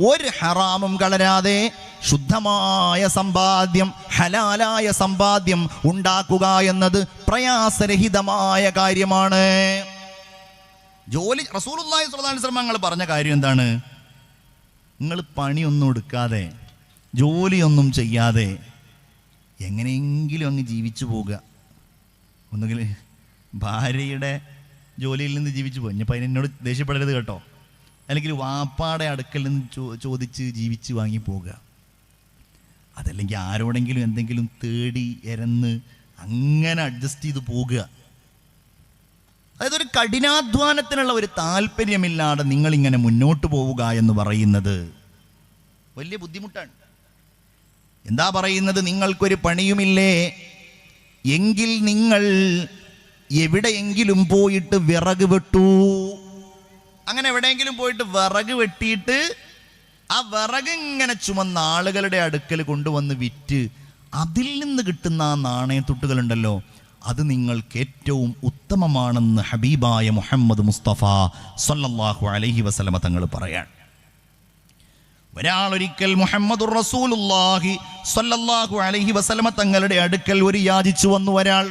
ഒരു ഹറാമും കളരാതെ ശുദ്ധമായ സമ്പാദ്യം, ഹലാലായ സമ്പാദ്യം ഉണ്ടാക്കുക എന്നത് പ്രയാസരഹിതമായ കാര്യമാണ്. ജോലി റസൂലുള്ളാഹി സ്വല്ലല്ലാഹു അലൈഹി വസല്ലം ഞങ്ങൾ പറഞ്ഞ കാര്യം എന്താണ്? നിങ്ങൾ പണിയൊന്നും എടുക്കാതെ, ജോലിയൊന്നും ചെയ്യാതെ എങ്ങനെയെങ്കിലും അങ്ങ് ജീവിച്ചു പോവുക. ഒന്നുകിൽ ഭാര്യയുടെ ജോലിയിൽ നിന്ന് ജീവിച്ചു പോകും, ഇനിയിപ്പോൾ അതിനോട് ദേഷ്യപ്പെടരുത് കേട്ടോ. അല്ലെങ്കിൽ വാപ്പാടെ അടുക്കൽ നിന്ന് ചോദിച്ച് ജീവിച്ച് വാങ്ങി പോവുക. അതല്ലെങ്കിൽ ആരോടെങ്കിലും എന്തെങ്കിലും തേടി എരന്ന് അങ്ങനെ അഡ്ജസ്റ്റ് ചെയ്ത് പോകുക. അതായത് ഒരു കഠിനാധ്വാനത്തിനുള്ള ഒരു താല്പര്യമില്ലാതെ നിങ്ങളിങ്ങനെ മുന്നോട്ട് പോവുക എന്ന് പറയുന്നത് വലിയ ബുദ്ധിമുട്ടാണ്. എന്താ പറയുന്നത്? നിങ്ങൾക്കൊരു പണിയുമില്ലേ എങ്കിൽ നിങ്ങൾ എവിടെയെങ്കിലും പോയിട്ട് വിറക് വെട്ടൂ. അങ്ങനെ എവിടെയെങ്കിലും പോയിട്ട് വിറക് വെട്ടിയിട്ട് ആ വിറക് ഇങ്ങനെ ചുമന്ന ആളുകളുടെ അടുക്കൽ കൊണ്ടുവന്ന് വിറ്റ് അതിൽ നിന്ന് കിട്ടുന്ന ആ നാണയത്തുട്ടുകളുണ്ടല്ലോ, അത് നിങ്ങൾക്ക് ഏറ്റവും ഉത്തമമാണെന്ന് ഹബീബായ മുഹമ്മദ് മുസ്തഫ സല്ലല്ലാഹു അലൈഹി വസല്ലമ തങ്ങൾ പറയാണ്. ഒരാളൊരിക്കൽ മുഹമ്മദുർ റസൂലുള്ളാഹി സല്ലല്ലാഹു അലൈഹി വസല്ലമ തങ്ങളുടെ അടുക്കൽ ഒരു യാചിച്ചു വന്നു ഒരാൾ.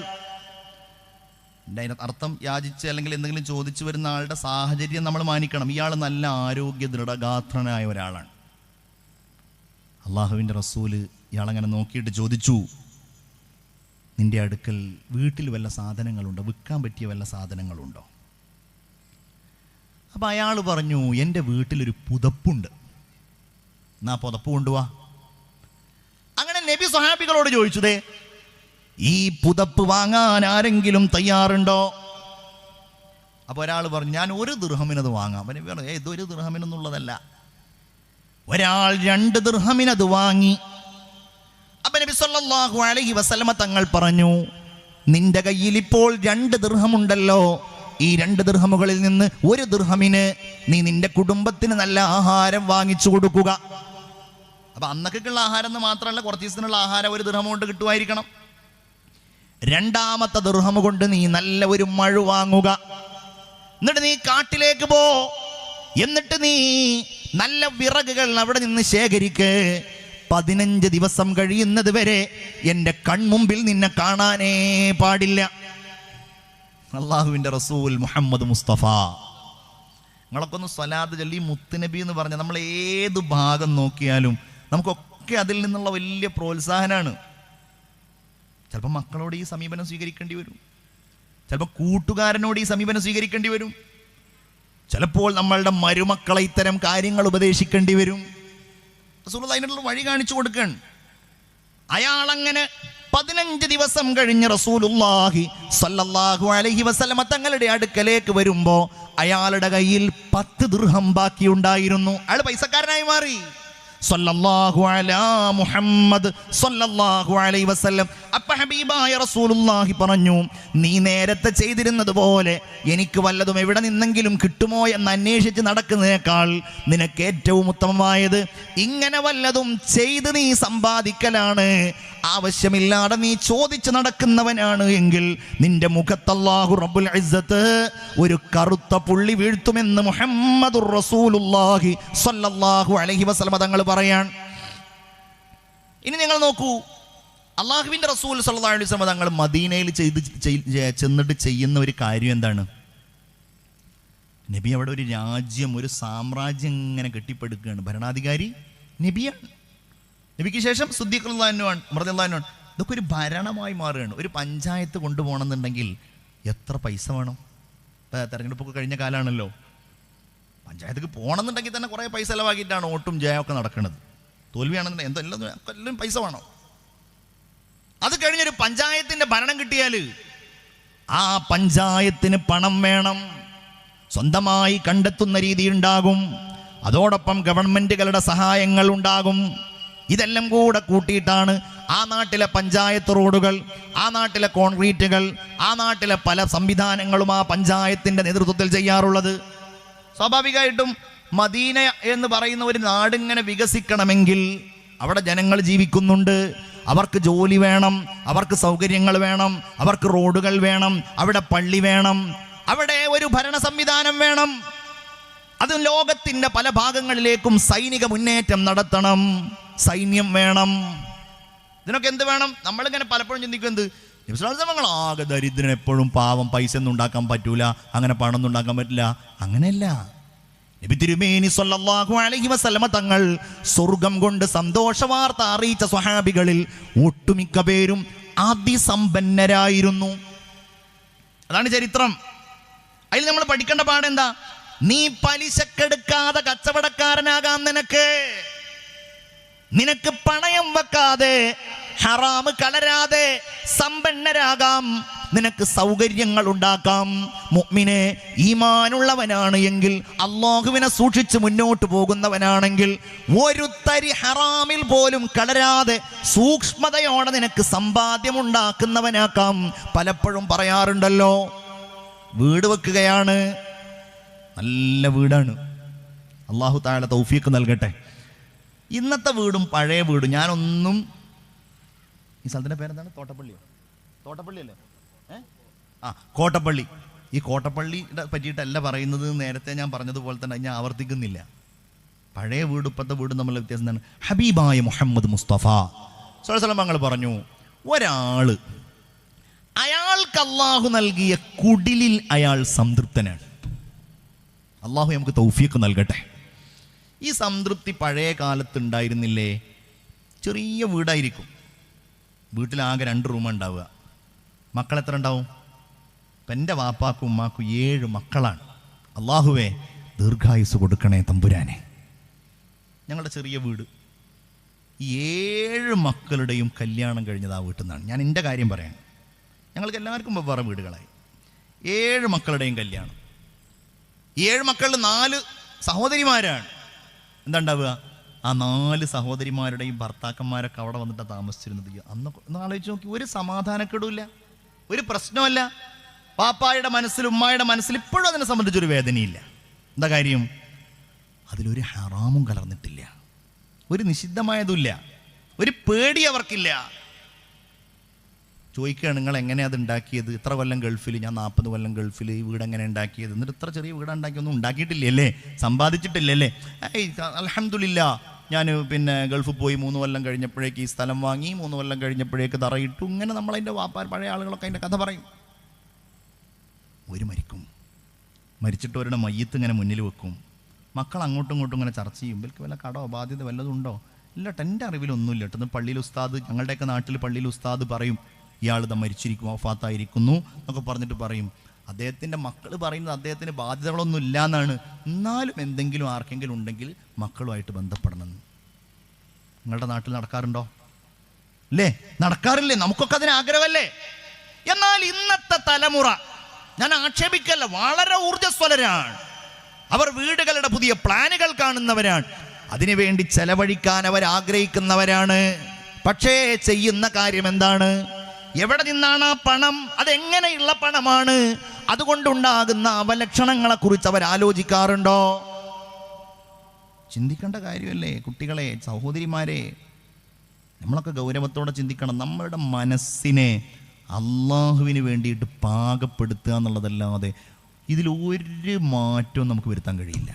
അതിൻ്റെ അർത്ഥം യാചിച്ച് അല്ലെങ്കിൽ എന്തെങ്കിലും ചോദിച്ചു വരുന്ന ആളുടെ സാഹചര്യം നമ്മൾ മാനിക്കണം. ഇയാൾ നല്ല ആരോഗ്യ ദൃഢഗാത്രനായ ഒരാളാണ്. അള്ളാഹുവിൻ്റെ റസൂല് ഇയാളങ്ങനെ നോക്കിയിട്ട് ചോദിച്ചു, നിന്റെ അടുക്കൽ വീട്ടിൽ വല്ല സാധനങ്ങളുണ്ടോ? വിൽക്കാൻ പറ്റിയ വല്ല സാധനങ്ങളുണ്ടോ? അപ്പം അയാൾ പറഞ്ഞു, എൻ്റെ വീട്ടിലൊരു പുതപ്പുണ്ട്, എന്നാ പുതപ്പ് കൊണ്ടുവാ. അങ്ങനെ നബി സ്വഹാബികളോട് ചോദിച്ചതേ, ഈ പുതപ്പ് വാങ്ങാൻ ആരെങ്കിലും തയ്യാറുണ്ടോ? അപ്പോൾ ഒരാൾ പറഞ്ഞു, ഞാൻ 1 ദിർഹമിനത് വാങ്ങാം. അപ്പം നബി പറഞ്ഞു, ഇതൊരു ദിർഹമിനൊന്നുള്ളതല്ല. ഒരാൾ 2 ദിർഹമിനത് വാങ്ങി. അപ്പം നബി സല്ലല്ലാഹു അലൈഹി വസല്ലമ തങ്ങൾ പറഞ്ഞു, നിന്റെ കയ്യിൽ ഇപ്പോൾ 2 ദിർഹമുണ്ടല്ലോ, ഈ 2 ദിർഹമുകളിൽ നിന്ന് 1 ദിർഹമിന് നീ നിന്റെ കുടുംബത്തിന് നല്ല ആഹാരം വാങ്ങിച്ചു കൊടുക്കുക. അപ്പം അന്നൊക്കെയുള്ള ആഹാരം എന്ന് മാത്രമല്ല, കുറച്ച് ദിവസത്തിനുള്ള ആഹാരം 1 ദിർഹം കൊണ്ട് കിട്ടുമായിരിക്കണം. 2ാമത്തെ ദിർഹം കൊണ്ട് നീ നല്ല ഒരു മഴു വാങ്ങുക. എന്നിട്ട് നീ കാട്ടിലേക്ക് പോ. എന്നിട്ട് നീ നല്ല വിറകുകൾ അവിടെ നിന്ന് ശേഖരിക്ക്. 15 ദിവസം കഴിയുന്നത് വരെ എൻ്റെ കൺമുമ്പിൽ നിന്നെ കാണാനേ പാടില്ല. അള്ളാഹുവിൻ്റെ റസൂൽ മുഹമ്മദ് മുസ്തഫ. നിങ്ങളൊക്കെ ഒന്ന് സ്വലാത്ത് ചൊല്ലി മുത്തുനബി എന്ന് പറഞ്ഞാൽ നമ്മൾ ഏത് ഭാഗം നോക്കിയാലും നമുക്കൊക്കെ അതിൽ നിന്നുള്ള വലിയ പ്രോത്സാഹനമാണ്. ചിലപ്പോൾ മക്കളോട് ഈ സമീപനം സ്വീകരിക്കേണ്ടി വരും, ചിലപ്പോൾ കൂട്ടുകാരനോട് ഈ സമീപനം സ്വീകരിക്കേണ്ടി വരും, ചിലപ്പോൾ നമ്മളുടെ മരുമക്കളെ ഇത്തരം കാര്യങ്ങൾ ഉപദേശിക്കേണ്ടി വരും. റസൂലുള്ളാഹി അതിനുള്ള വഴി കാണിച്ചു കൊടുക്കാൻ. അയാളങ്ങനെ 15 ദിവസം കഴിഞ്ഞ് റസൂലുള്ളാഹി സല്ലല്ലാഹു അലൈഹി വസല്ലമ തങ്ങളുടെ അടുക്കലേക്ക് വരുമ്പോൾ അയാളുടെ കയ്യിൽ 10 ദിർഹം ബാക്കിയുണ്ടായിരുന്നു. അയാൾ പൈസക്കാരനായി മാറി. സല്ലല്ലാഹു അലാ മുഹമ്മദ് സല്ലല്ലാഹു അലൈഹി വസല്ലം. അപ്പ ഹബീബായ റസൂലുള്ളാഹി പറഞ്ഞു, നീ നേരത്തെ ചെയ്തിരുന്നത് പോലെ എനിക്ക് വല്ലതും എവിടെ നിന്നെങ്കിലും കിട്ടുമോ എന്ന് അന്വേഷിച്ച് നടക്കുന്നതിനേക്കാൾ നിനക്ക് ഏറ്റവും ഉത്തമമായത് ഇങ്ങനെ വല്ലതും ചെയ്ത് നീ സമ്പാദിക്കലാണ്. ആവശ്യമില്ലാതെ നീ ചോദിച്ച് നടക്കുന്നവനാണ് എങ്കിൽ നിന്റെ മുഖത്ത് അല്ലാഹു റബ്ബുൽ ഇസ്സത്ത് ഒരു കറുത്ത പുള്ളി വീഴ്ത്തുമെന്ന് മുഹമ്മദുർ റസൂലുള്ളാഹി സ്വല്ലല്ലാഹു അലൈഹി വസല്ലം തങ്ങൾ പറയാൻ. ഇനി നിങ്ങൾ നോക്കൂ, അള്ളാഹുവിൻ്റെ റസൂൽ സ്വല്ലല്ലാഹു അലൈഹി വസല്ലം തങ്ങൾ മദീനയിൽ ചെന്നിട്ട് ചെയ്യുന്ന ഒരു കാര്യം എന്താണ്? നബി അവിടെ ഒരു രാജ്യം, ഒരു സാമ്രാജ്യം ഇങ്ങനെ കെട്ടിപ്പടുക്കുകയാണ്. ഭരണാധികാരി നബിയാണ്. നബിക്ക് ശേഷം സിദ്ദീഖ് റളിയല്ലാഹു അൻഹു. ഇതൊക്കെ ഒരു ഭരണമായി മാറുകയാണ്. ഒരു പഞ്ചായത്ത് കൊണ്ടുപോകണമെന്നുണ്ടെങ്കിൽ എത്ര പൈസ വേണം? ഇപ്പം തെരഞ്ഞെടുപ്പൊക്കെ കഴിഞ്ഞ കാലമാണല്ലോ. പഞ്ചായത്തേക്ക് പോകണമെന്നുണ്ടെങ്കിൽ തന്നെ കുറേ പൈസ ചിലവാക്കിയിട്ടാണ് വോട്ടും ജയമൊക്കെ നടക്കുന്നത്. തോൽവിയാണെന്നുണ്ടെങ്കിൽ എല്ലാം പൈസ വേണം. അത് കഴിഞ്ഞൊരു പഞ്ചായത്തിൻ്റെ ഭരണം കിട്ടിയാൽ ആ പഞ്ചായത്തിന് പണം വേണം, സ്വന്തമായി കണ്ടെത്തുന്ന രീതി ഉണ്ടാകും. അതോടൊപ്പം ഗവൺമെൻറ്റുകളുടെ സഹായങ്ങൾ ഉണ്ടാകും. ഇതെല്ലാം കൂടെ കൂട്ടിയിട്ടാണ് ആ നാട്ടിലെ പഞ്ചായത്ത് റോഡുകൾ, ആ നാട്ടിലെ കോൺക്രീറ്റുകൾ, ആ നാട്ടിലെ പല സംവിധാനങ്ങളും ആ പഞ്ചായത്തിൻ്റെ നേതൃത്വത്തിൽ ചെയ്യാറുള്ളത്. സ്വാഭാവികമായിട്ടും മദീന എന്ന് പറയുന്ന ഒരു നാടിങ്ങനെ വികസിക്കണമെങ്കിൽ അവിടെ ജനങ്ങൾ ജീവിക്കുന്നുണ്ട്, അവർക്ക് ജോലി വേണം, അവർക്ക് സൗകര്യങ്ങൾ വേണം, അവർക്ക് റോഡുകൾ വേണം, അവിടെ പള്ളി വേണം, അവിടെ ഒരു ഭരണ സംവിധാനം വേണം. അത് ലോകത്തിന്റെ പല ഭാഗങ്ങളിലേക്കും സൈനിക മുന്നേറ്റം നടത്തണം, സൈന്യം വേണം. ഇതിനൊക്കെ എന്ത് വേണം? നമ്മളിങ്ങനെ പലപ്പോഴും ചിന്തിക്കുന്നത് നിങ്ങൾ ആകെ ദരിദ്രൻ, എപ്പോഴും പാവം, പൈസ ഒന്നും ഉണ്ടാക്കാൻ പറ്റൂല, അങ്ങനെ പണം ഒന്നും ഉണ്ടാക്കാൻ പറ്റില്ല. അങ്ങനെയല്ല. നബി തിരുമേനി സ്വല്ലല്ലാഹു അലൈഹി വസല്ലമ തങ്ങൾ സ്വർഗം കൊണ്ട് സന്തോഷ വാർത്ത അറിയിച്ച സ്വഹാബികളിൽ ഒട്ടുമിക്ക പേരും അതിസമ്പന്നരായിരുന്നു. അതാണ് ചരിത്രം. അതിൽ നമ്മൾ പഠിക്കേണ്ട പാടെന്താ? നീ പലിശക്കെടുക്കാതെ കച്ചവടക്കാരനാകാം, നിനക്ക് പണയം വെക്കാതെ ഹറാമ് കലരാതെ സമ്പന്നരാകാം, നിനക്ക് സൗകര്യങ്ങൾ ഉണ്ടാക്കാം. മുഅ്മിനെ, ഈമാനുള്ളവനാണ് എങ്കിൽ, അല്ലാഹുവിനെ സൂക്ഷിച്ച് മുന്നോട്ട് പോകുന്നവനാണെങ്കിൽ ഒരു തരി ഹറാമിൽ പോലും കലരാതെ സൂക്ഷ്മതയോടെ നിനക്ക് സമ്പാദ്യമുണ്ടാക്കുന്നവനാക്കാം. പലപ്പോഴും പറയാറുണ്ടല്ലോ, വീട് വെക്കുകയാണ്, നല്ല വീടാണ്, അല്ലാഹു തആല തൗഫീഖ് നൽകട്ടെ. ഇന്നത്തെ വീടും പഴയ വീടും, ഞാനൊന്നും, ഈ സ്ഥലത്തിൻ്റെ പേരെന്താണ്? തോട്ടപ്പള്ളി അല്ലേ? കോട്ടപ്പള്ളി. ഈ കോട്ടപ്പള്ളിയുടെ പറ്റിയിട്ടല്ല പറയുന്നത്, നേരത്തെ ഞാൻ പറഞ്ഞതുപോലെ തന്നെ ഞാൻ ആവർത്തിക്കുന്നില്ല. പഴയ വീട് ഇപ്പോഴത്തെ വീടും തമ്മിലുള്ള വ്യത്യാസം എന്താണ്? ഹബീബായ മുഹമ്മദ് മുസ്തഫ സ്വല്ലല്ലാഹു അലൈഹി വസല്ലം തങ്ങൾ പറഞ്ഞു, ഒരാള് അയാൾക്ക് അള്ളാഹു നൽകിയ കുടിലിൽ അയാൾ സംതൃപ്തനാണ്. അള്ളാഹു നമുക്ക് തൗഫീഖ് നൽകട്ടെ. ഈ സംതൃപ്തി പഴയ കാലത്ത് ഉണ്ടായിരുന്നില്ലേ? ചെറിയ വീടായിരിക്കും, വീട്ടിലാകെ 2 റൂം ഉണ്ടാവുക. മക്കൾ എത്ര ഉണ്ടാവും? ഇപ്പം എൻ്റെ വാപ്പാക്കും ഉമ്മാക്കും 7 മക്കളാണ്. അള്ളാഹുവേ ദീർഘായുസ് കൊടുക്കണേ തമ്പുരാനെ. ഞങ്ങളുടെ ചെറിയ വീട്, ഈ 7 മക്കളുടെയും കല്യാണം കഴിഞ്ഞത് ആ വീട്ടിൽ നിന്നാണ്. ഞാൻ എൻ്റെ കാര്യം പറയാൻ, ഞങ്ങൾക്ക് എല്ലാവർക്കും വെവ്വേറെ വീടുകളായി. 7 മക്കളുടെയും കല്യാണം. 7 മക്കളിൽ 4 സഹോദരിമാരാണ്. എന്താ ഉണ്ടാവുക? ആ 4 സഹോദരിമാരുടെയും ഭർത്താക്കന്മാരൊക്കെ അവിടെ വന്നിട്ടാണ് താമസിച്ചിരുന്നത്. ഒന്ന് ആലോചിച്ച് നോക്കി. ഒരു സമാധാനക്കേടുമില്ല, ഒരു പ്രശ്നമല്ല. പാപ്പായുടെ മനസ്സിൽ, ഉമ്മായുടെ മനസ്സിൽ ഇപ്പോഴും അതിനെ സംബന്ധിച്ചൊരു വേദനയില്ല. എന്താ കാര്യം? അതിലൊരു ഹറാമും കലർന്നിട്ടില്ല, ഒരു നിഷിദ്ധമായതുമില്ല, ഒരു പേടി അവർക്കില്ല. ചോദിക്കുകയാണ്, നിങ്ങൾ എങ്ങനെയാണ് അത് ഉണ്ടാക്കിയത്? ഇത്ര കൊല്ലം ഗൾഫിൽ, ഞാൻ 40 കൊല്ലം ഗൾഫിൽ, ഈ വീട് എങ്ങനെ ഉണ്ടാക്കിയത്? എന്നിട്ട് ഇത്ര ചെറിയ വീടാണ് ഉണ്ടാക്കിയൊന്നും ഉണ്ടാക്കിയിട്ടില്ലല്ലേ, സമ്പാദിച്ചിട്ടില്ലല്ലേ? അൽഹംദുലില്ലാ, ഞാൻ പിന്നെ ഗൾഫിൽ പോയി 3 കൊല്ലം കഴിഞ്ഞപ്പോഴേക്ക് ഈ സ്ഥലം വാങ്ങി, 3 കൊല്ലം കഴിഞ്ഞപ്പോഴേക്ക് തറയിട്ടു. ഇങ്ങനെ നമ്മളതിൻ്റെ പഴയ ആളുകളൊക്കെ അതിൻ്റെ കഥ പറയും. ഒരു മരിച്ചിട്ട് അവരുടെ മയ്യത്ത് ഇങ്ങനെ മുന്നിൽ വെക്കും. മക്കൾ അങ്ങോട്ടും ഇങ്ങോട്ടും ഇങ്ങനെ ചർച്ച ചെയ്യും, ഇവർക്ക് വല്ല കടോ ബാധ്യത വല്ലതും ഉണ്ടോ? ഇല്ല, എൻ്റെ അറിവിലൊന്നുമില്ല കേട്ടോ. പള്ളിയിൽ ഉസ്താദ്, ഞങ്ങളുടെയൊക്കെ നാട്ടിൽ പള്ളിയിൽ ഉസ്താദ് പറയും, ഇയാൾ മരിച്ചിരിക്കും, വഫാത്തായിരിക്കുന്നു എന്നൊക്കെ പറഞ്ഞിട്ട് പറയും. അദ്ദേഹത്തിൻ്റെ മക്കൾ പറയുന്നത് അദ്ദേഹത്തിന് ബാധ്യതകളൊന്നും ഇല്ല എന്നാണ്. എന്നാലും എന്തെങ്കിലും ആർക്കെങ്കിലും ഉണ്ടെങ്കിൽ മക്കളുമായിട്ട് ബന്ധപ്പെടണം. നിങ്ങളുടെ നാട്ടിൽ നടക്കാറുണ്ടോ? അല്ലേ? നടക്കാറില്ലേ? നമുക്കൊക്കെ അതിന് ആഗ്രഹമല്ലേ? എന്നാൽ ഇന്നത്തെ തലമുറ, ഞാൻ ആക്ഷേപിക്കല്ല, വളരെ ഊർജ്ജസ്വലരാണ്. അവർ വീടുകളുടെ പുതിയ പ്ലാനുകൾ കാണുന്നവരാണ്, അതിനുവേണ്ടി ചെലവഴിക്കാൻ അവർ ആഗ്രഹിക്കുന്നവരാണ്. പക്ഷേ ചെയ്യുന്ന കാര്യം എന്താണ്? എവിടെ നിന്നാണ് ആ പണം? അതെങ്ങനെയുള്ള പണമാണ്? അതുകൊണ്ടുണ്ടാകുന്ന അവലക്ഷണങ്ങളെ കുറിച്ച് അവർ ആലോചിക്കാറുണ്ടോ? ചിന്തിക്കേണ്ട കാര്യമല്ലേ കുട്ടികളെ, സഹോദരിമാരെ? നമ്മളൊക്കെ ഗൗരവത്തോടെ ചിന്തിക്കണം. നമ്മളുടെ മനസ്സിനെ അള്ളാഹുവിന് വേണ്ടിയിട്ട് പാകപ്പെടുത്തുക എന്നുള്ളതല്ലാതെ ഇതിലൊരു മാറ്റവും നമുക്ക് വരുത്താൻ കഴിയില്ല.